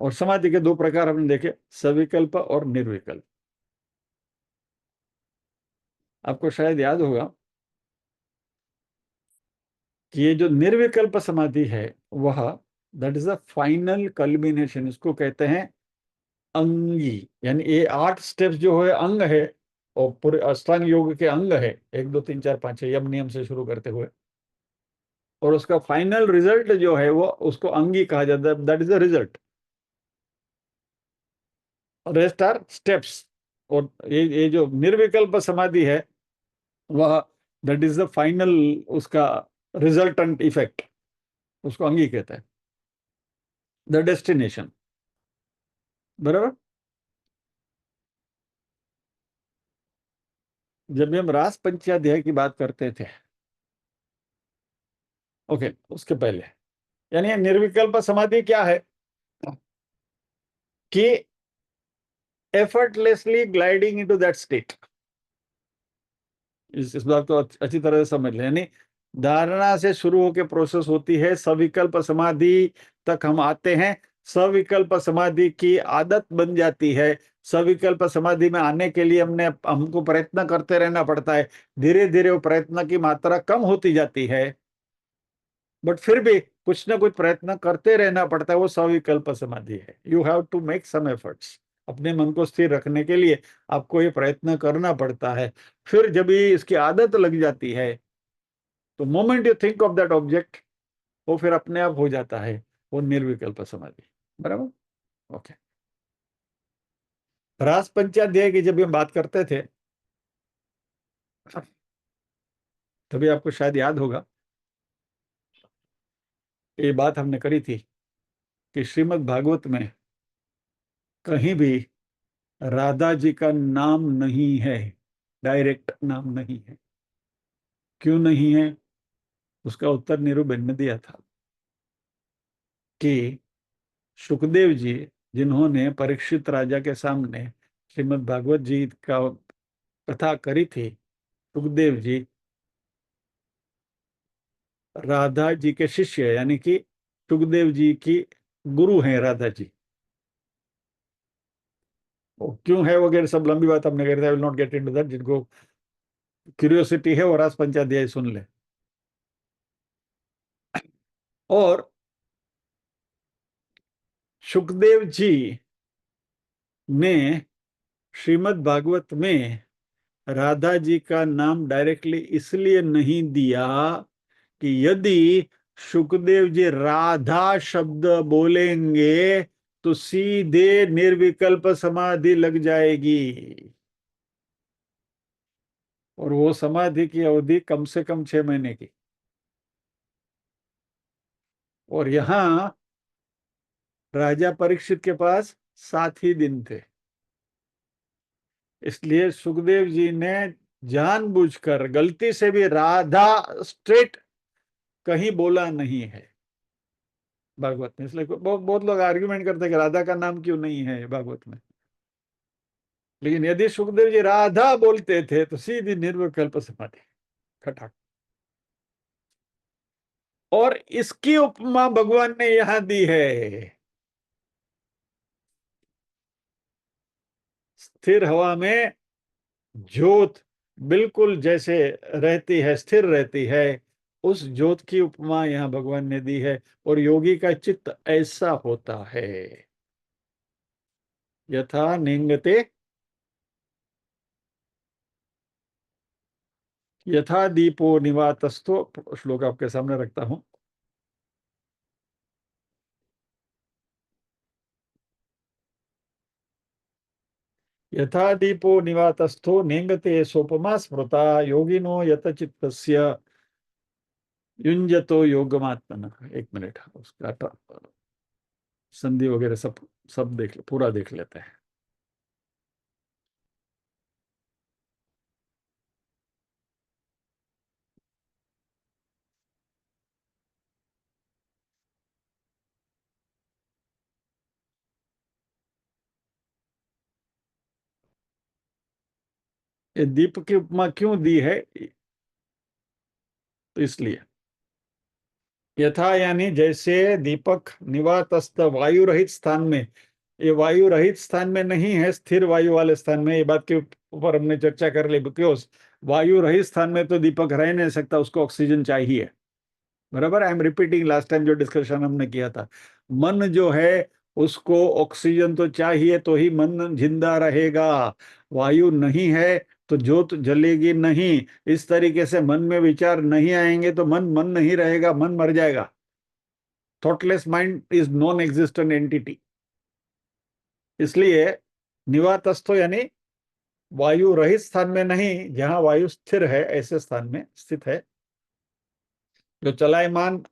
Speaker 1: और समाधि के 2 प्रकार हमने देखे, सविकल्प और निर्विकल्प। आपको शायद याद होगा कि ये जो निर्विकल्प समाधि है वह, that is the final culmination, इसको कहते हैं अंगी। यानी ये 8 स्टेप्स जो है अंग है, और पूरे अष्टांग योग के अंग है, 1 2 3 4 5 6 यम नियम से शुरू करते हुए, और उसका फाइनल रिजल्ट जो है वो उसको अंगी कहा जाता है, that is the result. Rest are steps. और ये जो निर्विकल्प समाधि है वह, दैट इज द फाइनल, उसका रिजल्टेंट इफेक्ट, उसको अंगी कहते हैं, द डेस्टिनेशन, बराबर। जब भी हम रास पंचाध्याय की बात करते थे, ओके, उसके पहले, यानी निर्विकल्प समाधि क्या है कि effortlessly gliding into that state। इस बात को अच्छी तरह से समझ लें, यानी धारणा से शुरू होकर प्रोसेस होती है, सविकल्प समाधि तक हम आते हैं, सविकल्प समाधि की आदत बन जाती है, सविकल्प समाधि में आने के लिए हमको प्रयत्न करते रहना पड़ता है, धीरे धीरे वो प्रयत्न की मात्रा कम होती जाती है, बट फिर भी कुछ ना कुछ प्रयत्न करते रहना पड़ता है, वो सविकल्प समाधि है। You have to make some efforts, अपने मन को स्थिर रखने के लिए आपको ये प्रयत्न करना पड़ता है। फिर जब ये इसकी आदत लग जाती है, तो moment you think of that object, वो फिर अपने आप हो जाता है, वो निर्विकल्प समाधि, बराबर। ओके। रास पंचाध्याय की जब हम बात करते थे, तभी आपको शायद याद होगा, ये बात हमने करी थी कि श्रीमद् भागवत में कहीं भी राधा जी का नाम नहीं है, डायरेक्ट नाम नहीं है। क्यों नहीं है? उसका उत्तर निरुबेन ने दिया था कि सुखदेव जी, जिन्होंने परीक्षित राजा के सामने श्रीमद् भागवत जी का कथा करी थी, सुखदेव जी राधा जी के शिष्य, यानी कि सुखदेव जी की गुरु हैं राधा जी। वो क्यों है वगैरह सब लंबी बात हमने करी थी, I will not get into that. जिनको क्यूरियोसिटी है वो रास पंचाध्याय सुन ले। और सुखदेव जी ने श्रीमद् भागवत में राधा जी का नाम डायरेक्टली इसलिए नहीं दिया कि यदि सुखदेव जी राधा शब्द बोलेंगे तो सीधे निर्विकल्प समाधि लग जाएगी, और वो समाधि की अवधि कम से कम 6 महीने की। और यहां राजा परीक्षित के पास 7 ही दिन थे, इसलिए सुखदेव जी ने जानबूझकर गलती से भी राधा स्ट्रेट कहीं बोला नहीं है भागवत में। इसलिए बहुत बहुत लोग आर्ग्यूमेंट करते हैं कि राधा का नाम क्यों नहीं है भागवत में। लेकिन यदि सुखदेव जी राधा बोलते थे तो सीधी निर्विकल्प समाधि, खटाक। और इसकी उपमा भगवान ने यहां दी है। स्थिर हवा में ज्योत बिल्कुल जैसे रहती है, स्थिर रहती है, उस ज्योत की उपमा यहां भगवान ने दी है। और योगी का चित्त ऐसा होता है, यथा निंगते यथा दीपो निवातस्थो। श्लोक आपके सामने रखता हूं। यथा दीपो निवातस्थो निंगते सोपमा स्मृता योगिनो यत चित्तस्य युंजतो योगमात्मन। 1 मिनट, उसका संधि वगैरह सब सब पूरा देख लेते हैं। ये दीप की उपमा क्यों दी है? तो इसलिए यथा यानी जैसे दीपक निवातस्थ वायु रहित स्थान में, ये वायु रहित स्थान में नहीं है, स्थिर वायु वाले स्थान में। ये बात के ऊपर हमने चर्चा कर ली, बिकॉज वायु रहित स्थान में तो दीपक रह नहीं सकता, उसको ऑक्सीजन चाहिए। बराबर, I am repeating last time जो डिस्कशन हमने किया था। मन जो है उसको ऑक्सीजन तो चाहिए, तो ही मन जिंदा रहेगा। वायु नहीं है तो ज्योत जलेगी नहीं। इस तरीके से मन में विचार नहीं आएंगे तो मन मन नहीं रहेगा, मन मर जाएगा। Thoughtless mind is non existent entity. इसलिए निवातस्थो यानी वायु रहित स्थान में नहीं, जहां वायु स्थिर है ऐसे स्थान में स्थित है, जो चलायमान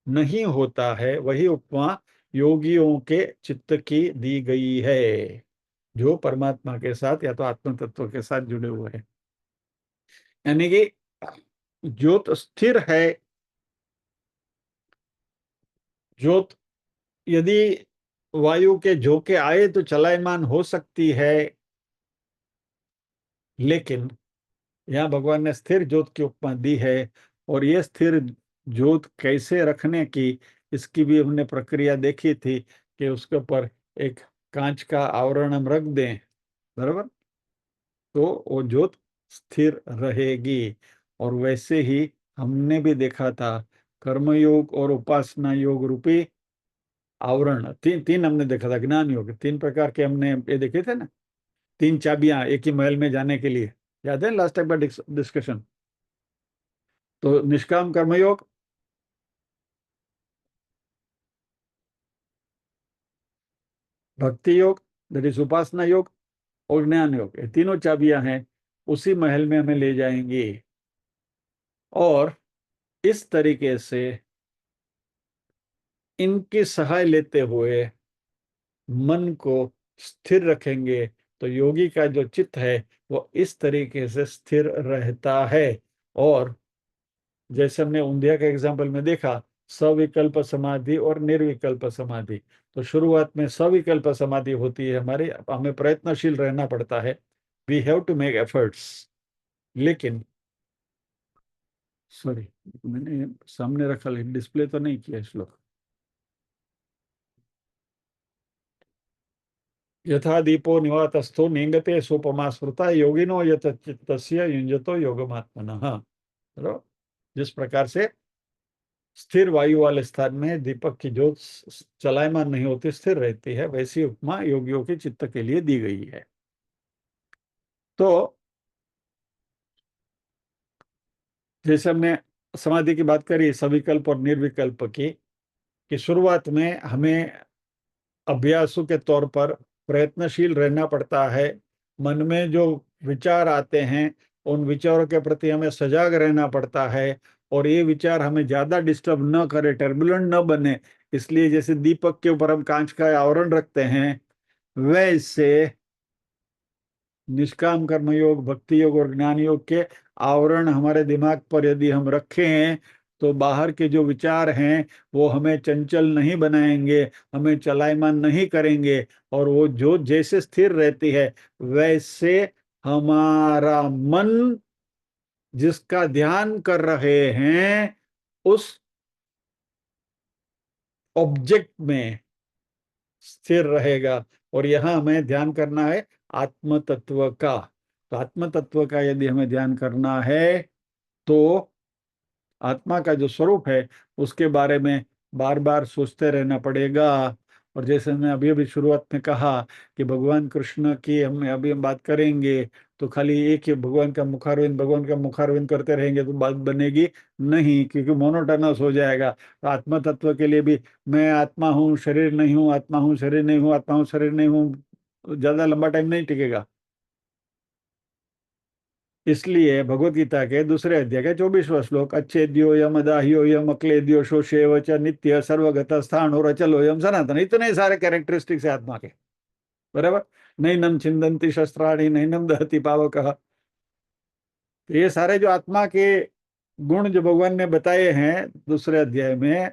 Speaker 1: नहीं होता है। वही उपमा योगियों के चित्त की दी गई है, जो परमात्मा के साथ या तो आत्म तत्व के साथ जुड़े हुए हैं। यानी कि ज्योत स्थिर है। ज्योत यदि वायु के झोंके आए तो चलायमान हो सकती है, लेकिन यहाँ भगवान ने स्थिर ज्योत की उपमा दी है। और ये स्थिर ज्योत कैसे रखने की, इसकी भी हमने प्रक्रिया देखी थी कि उसके ऊपर एक कांच का आवरण हम रख दें, बराबर, तो वो ज्योत स्थिर रहेगी। और वैसे ही हमने भी देखा था कर्मयोग और उपासना योग रूपी आवरण, तीन तीन हमने देखा था। ज्ञान योग 3 प्रकार के हमने ये देखे थे ना, 3 चाबियां एक ही महल में जाने के लिए। याद है लास्ट टाइम का डिस्कशन? तो निष्काम कर्मयोग, भक्ति योग, दैट इज उपासना योग, और ज्ञान योग, ये तीनों चाबियां हैं, उसी महल में हमें ले जाएंगी। और इस तरीके से इनकी सहाय लेते हुए मन को स्थिर रखेंगे तो योगी का जो चित्त है वो इस तरीके से स्थिर रहता है। और जैसे हमने उंधिया के एग्जाम्पल में देखा, सविकल्प समाधि और निर्विकल्प समाधि। तो शुरुआत में सविकल्प समाधि होती है हमारी, हमें प्रयत्नशील रहना पड़ता है, we have to make efforts. लेकिन सॉरी, मैंने सामने रखा लेकिन डिस्प्ले तो नहीं किया श्लोक। यथा दीपो निवातस्थो निंगते सोपमा स्मृता योगिनो यत चित्तस्य युंजतो योगमात्मनः। चलो, जिस प्रकार से स्थिर वायु वाले स्थान में दीपक की ज्योत चलायमान नहीं होती, स्थिर रहती है, वैसी उपमा योगियों के चित्त के लिए दी गई है। तो जैसे हमने समाधि की बात करी, सविकल्प और निर्विकल्प की, कि शुरुआत में हमें अभ्यासु के तौर पर प्रयत्नशील रहना पड़ता है। मन में जो विचार आते हैं उन विचारों के प्रति हमें सजग रहना पड़ता है, और ये विचार हमें ज्यादा डिस्टर्ब न करे, टर्बुलेंट न बने। इसलिए जैसे दीपक के ऊपर हम कांच का आवरण रखते हैं, वैसे निष्काम कर्म योग, भक्ति योग और ज्ञान योग के आवरण हमारे दिमाग पर यदि हम रखे हैं, तो बाहर के जो विचार हैं वो हमें चंचल नहीं बनाएंगे, हमें चलायमान नहीं करेंगे। और वो जो जैसे स्थिर रहती है, वैसे हमारा मन जिसका ध्यान कर रहे हैं उस ऑब्जेक्ट में स्थिर रहेगा। और यहाँ हमें ध्यान करना है आत्म तत्व का। तो आत्म तत्व का यदि हमें ध्यान करना है, तो आत्मा का जो स्वरूप है उसके बारे में बार बार सोचते रहना पड़ेगा। और जैसे मैं अभी अभी शुरुआत में कहा कि भगवान कृष्ण की हम बात करेंगे, तो खाली एक ही भगवान का मुखारविंद करते रहेंगे तो बात बनेगी नहीं, क्योंकि मोनोटोनस हो जाएगा। तो आत्मा तत्व के लिए भी मैं आत्मा हूँ शरीर नहीं हूँ, आत्मा हूँ शरीर नहीं हूँ, आत्मा हूँ शरीर नहीं हूँ, ज्यादा लंबा टाइम नहीं टिकेगा। इसलिए भगवत गीता के दूसरे अध्याय के 24वां श्लोक, अच्छेद्यो यम अदाह्यो यम अक्लेद्यो शोषेव च नित्य सर्वगत स्थान और अचलो यम सनातन, इतने सारे कैरेक्टरिस्टिक्स है आत्मा के। बराबर। नैनम छिंदंती शस्त्राणि नैनम दहति पावकः। तो ये सारे जो आत्मा के गुण जो भगवान ने बताए हैं दूसरे अध्याय में,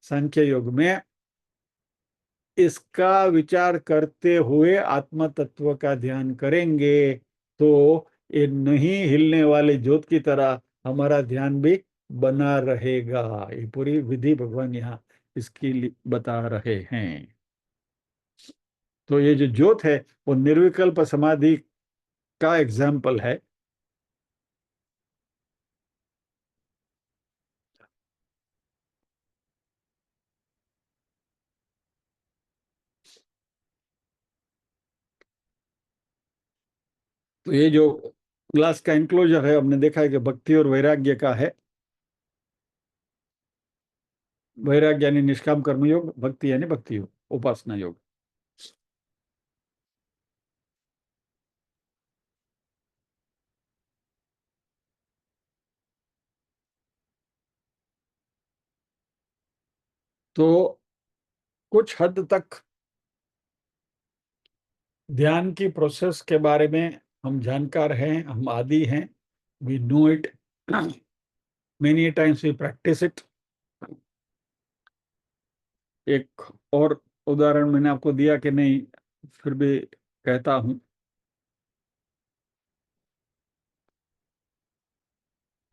Speaker 1: सांख्य योग में, इसका विचार करते हुए आत्म तत्व का ध्यान करेंगे, तो ये नहीं हिलने वाले ज्योत की तरह हमारा ध्यान भी बना रहेगा। ये पूरी विधि भगवान यहाँ बता रहे हैं। तो ये जो ज्योत है वो निर्विकल्प समाधि का एग्जाम्पल है। तो ये जो ग्लास का इंक्लोजर है, हमने देखा है कि भक्ति और वैराग्य का है। वैराग्य यानी निष्काम कर्म योग, भक्ति यानी भक्ति योग, उपासना योग। तो कुछ हद तक ध्यान की प्रोसेस के बारे में हम जानकार हैं, हम आदी हैं, we know it, many times we practice it. एक और उदाहरण मैंने आपको दिया कि नहीं, फिर भी कहता हूं।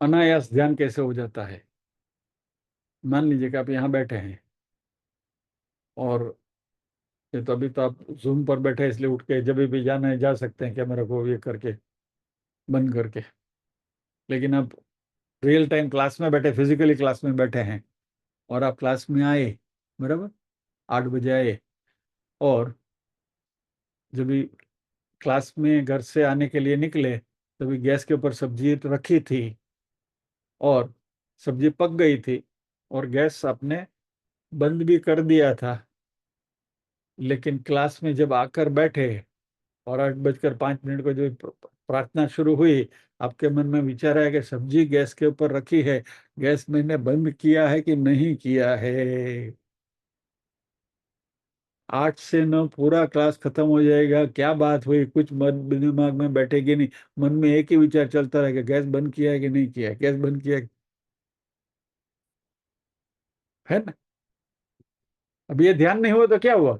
Speaker 1: अनायास ध्यान कैसे हो जाता है? मान लीजिए कि आप यहाँ बैठे हैं, और ये तो अभी तो आप जूम पर बैठे हैं, इसलिए उठ के जब भी जाना है जा सकते हैं कैमरा को ये करके बंद करके। लेकिन आप रियल टाइम क्लास में बैठे, फिजिकली क्लास में बैठे हैं, और आप क्लास में आए, बराबर, 8 बजे आए, और जब भी क्लास में घर से आने के लिए निकले, तभी गैस के ऊपर सब्जी रखी थी और सब्जी पक गई थी, और गैस आपने बंद भी कर दिया था। लेकिन क्लास में जब आकर बैठे और 8 बजकर 5 मिनट को जो प्रार्थना शुरू हुई, आपके मन में विचार आया कि सब्जी गैस के ऊपर रखी है, गैस मैंने बंद किया है कि नहीं किया है। 8 से 9 पूरा क्लास खत्म हो जाएगा, क्या बात हुई, कुछ मन दिमाग में बैठेगी नहीं। मन में एक ही विचार चलता रहेगा, गैस बंद किया है कि नहीं किया है, गैस बंद किया है ना। अब ये ध्यान नहीं हुआ तो क्या हुआ?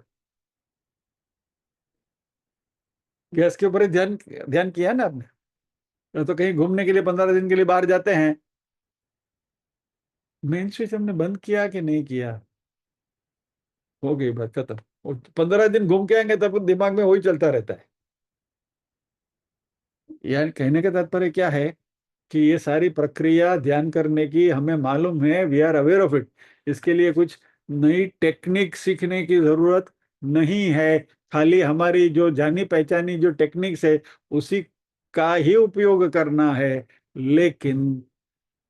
Speaker 1: गैस के ऊपर ही ध्यान ध्यान किया है ना आपने। तो कहीं घूमने के लिए 15 दिन के लिए बाहर जाते हैं, मेन स्विच हमने बंद किया कि नहीं किया, हो गई बात खत्म। और 15 दिन घूम के आएंगे तब दिमाग में वही चलता रहता है। यार कहने का तात्पर्य क्या है कि ये सारी प्रक्रिया ध्यान करने की हमें मालूम है, we are aware of it. इसके लिए कुछ नई टेक्निक सीखने की जरूरत नहीं है। खाली हमारी जो जानी पहचानी जो टेक्निक्स है उसी का ही उपयोग करना है। लेकिन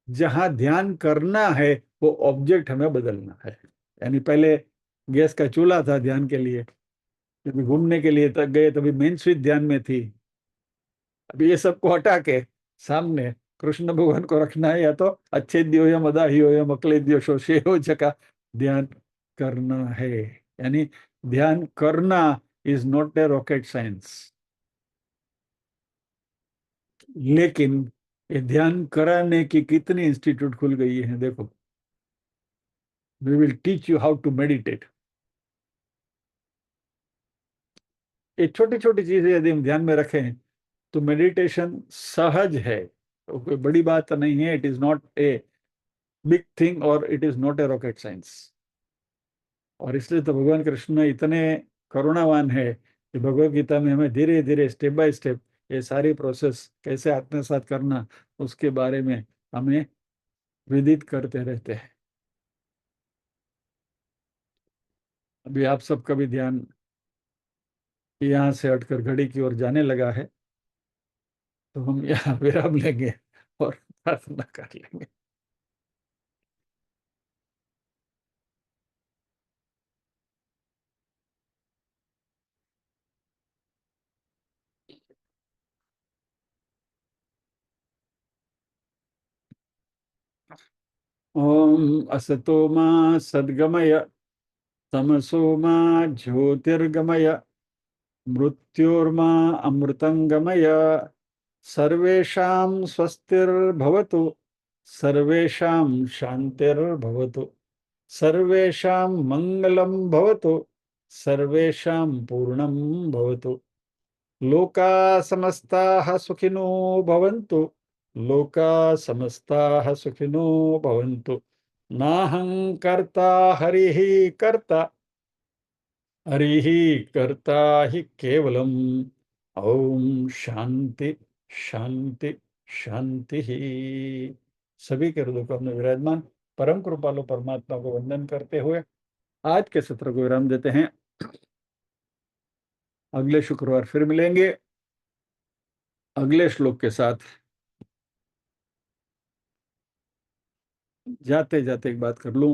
Speaker 1: जहां ध्यान करना है वो ऑब्जेक्ट हमें बदलना है। यानी पहले गैस का चूल्हा था ध्यान के लिए, कभी घूमने के लिए तक गए तभी मेन स्विच ध्यान में थी। अभी ये सबको हटा के सामने कृष्ण भगवान को रखना है, या तो अच्छे दियो या मदा ही हो या मकले दियो शोषे हो जका ध्यान करना है। यानी ध्यान करना is not a rocket science. लेकिन ये ध्यान कराने की कितनी इंस्टीट्यूट खुल गई है देखो। We will teach you how to meditate. ये छोटी छोटी चीजें यदि हम ध्यान में रखें तो मेडिटेशन सहज है, तो कोई बड़ी बात नहीं है। It is not a big thing और it is not a rocket science. और इसलिए तो भगवान कृष्ण इतने करुणावान है कि भगवत गीता में हमें धीरे धीरे स्टेप बाय स्टेप ये सारी प्रोसेस कैसे आत्मसात करना उसके बारे में हमें विदित करते रहते हैं। अभी आप सबका भी ध्यान यहाँ से हटकर घड़ी की ओर जाने लगा है, तो हम यहाँ विराम लेंगे और प्रार्थना कर लेंगे। ओम असतो मा सद्गमय तमसो मा ज्योतिर्गमय मृत्योर्मा अमृतंगमय। सर्वेषां स्वस्तिर्भवतु, सर्वेषां शान्तिर्भवतु, सर्वेषां मंगलं भवतु, सर्वेषां पूर्णं भवतु। लोका समस्ताः सुखिनो भवन्तु, लोका समस्ताः सुखिनो भवन्तु। नाहं कर्ता हरिः कर्ता, हरिः कर्ता हि केवलम्। ओम शांति शांति शांति ही। सभी के हृदय को अपने विराजमान परम कृपालु परमात्मा को वंदन करते हुए आज के सत्र को विराम देते हैं। अगले शुक्रवार फिर मिलेंगे अगले श्लोक के साथ। जाते जाते एक बात कर लूं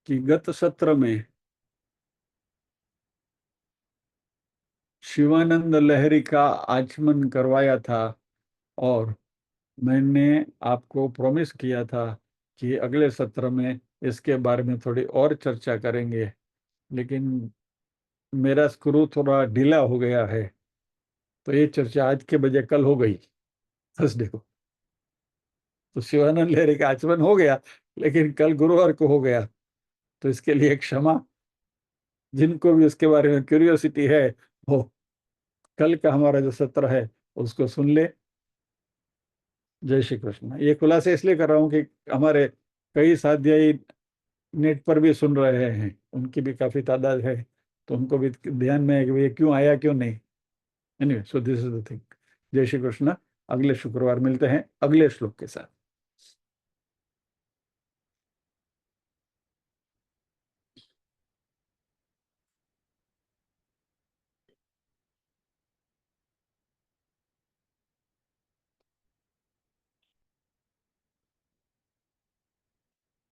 Speaker 1: कि गत सत्र में शिवानंद लहरी का आचमन करवाया था और मैंने आपको प्रॉमिस किया था कि अगले सत्र में इसके बारे में थोड़ी और चर्चा करेंगे। लेकिन मेरा स्क्रू थोड़ा ढीला हो गया है, तो ये चर्चा आज के बजाय कल हो गई थर्सडे को। तो शिवानंद लहरी का आचमन हो गया लेकिन कल गुरुवार को हो गया, तो इसके लिए क्षमा। जिनको भी उसके बारे में क्यूरियोसिटी है वो कल का हमारा जो सत्र है उसको सुन ले। जय श्री कृष्ण। ये खुलासा इसलिए कर रहा हूँ कि हमारे कई साथी नेट पर भी सुन रहे हैं, उनकी भी काफी तादाद है, तो उनको भी ध्यान में है कि ये क्यों आया क्यों नहीं। Anyway, so this is the thing. जय श्री कृष्ण। अगले शुक्रवार मिलते हैं अगले श्लोक के साथ।